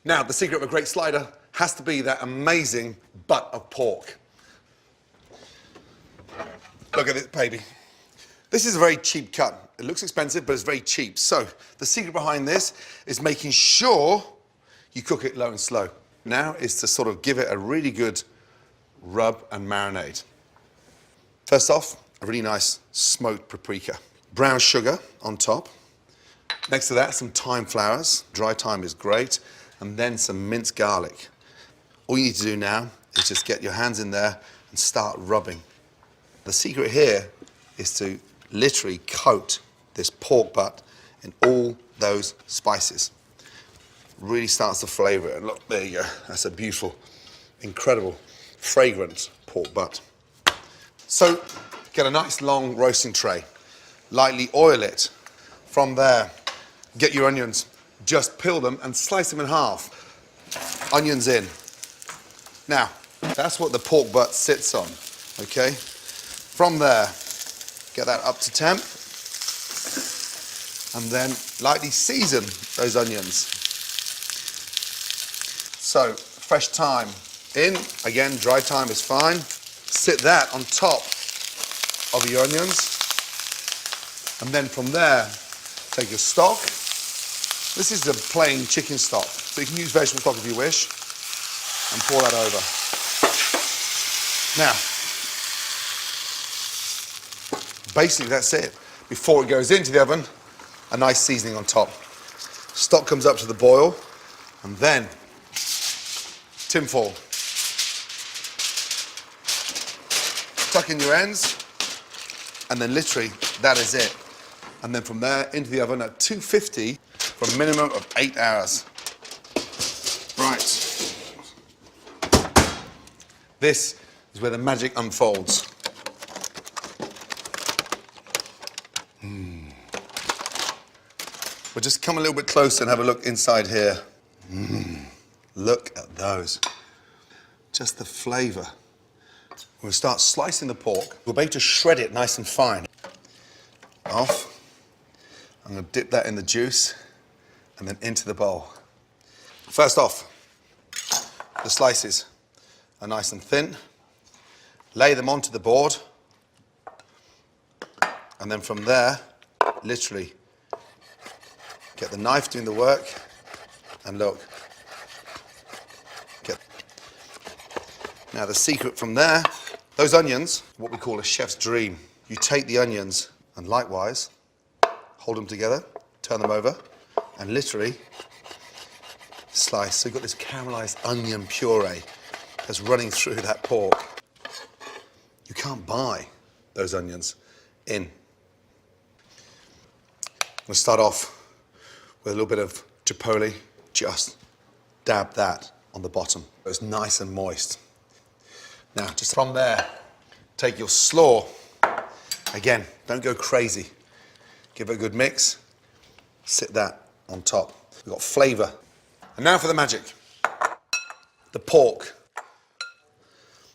Now, the secret of a great slider has to be that amazing butt of pork. Look at this, baby. This is a very cheap cut. It looks expensive, but it's very cheap. So, the secret behind this is making sure you cook it low and slow. Now is to sort of give it a really good rub and marinade. First off, a really nice smoked paprika. Brown sugar on top. Next to that, some thyme flowers. Dry thyme is great. And then some minced garlic. All you need to do now is just get your hands in there and start rubbing. The secret here is to literally coat this pork butt in all those spices. Really starts to flavour it. And look, there you go. That's a beautiful, incredible, fragrant pork butt. So, get a nice long roasting tray. Lightly oil it. From there, get your onions. Just peel them and slice them in half. Onions in. Now, that's what the pork butt sits on, okay? From there, get that up to temp. And then lightly season those onions. So, fresh thyme in. Again, dry thyme is fine. Sit that on top of your onions. And then from there, take your stock. This is the plain chicken stock, so you can use vegetable stock if you wish, and pour that over. Now, basically that's it. Before it goes into the oven, a nice seasoning on top. Stock comes up to the boil, and then tin foil. Tuck in your ends, and then literally that is it. And then from there into the oven at 250 for a minimum of 8 hours. Right. This is where the magic unfolds. We'll just come a little bit closer and have a look inside here. Look at those. Just the flavour. We'll start slicing the pork. We'll be able to shred it nice and fine. Off. I'm going to dip that in the juice and then into the bowl. First off, the slices are nice and thin. Lay them onto the board. And then from there, literally, get the knife doing the work. And look. Now the secret from there, those onions, what we call a chef's dream. You take the onions and likewise, hold them together, turn them over, and literally slice. So you've got this caramelized onion puree that's running through that pork. You can't buy those onions in. I'm gonna start off with a little bit of chipotle, just dab that on the bottom. It's nice and moist. Now, just from there, take your slaw. Again, don't go crazy. Give it a good mix. Sit that on top. We've got flavour. And now for the magic. The pork.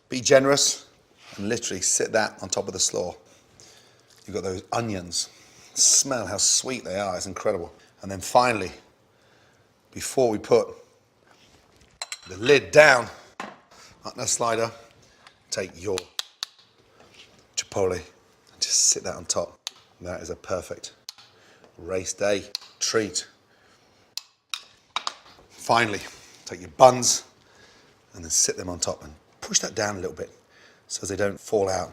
Be generous and literally sit that on top of the slaw. You've got those onions. Smell how sweet they are. It's incredible. And then finally, before we put the lid down on the slider, take your chipotle and just sit that on top. And that is a perfect race day treat. Finally, take your buns and then sit them on top and push that down a little bit so they don't fall out.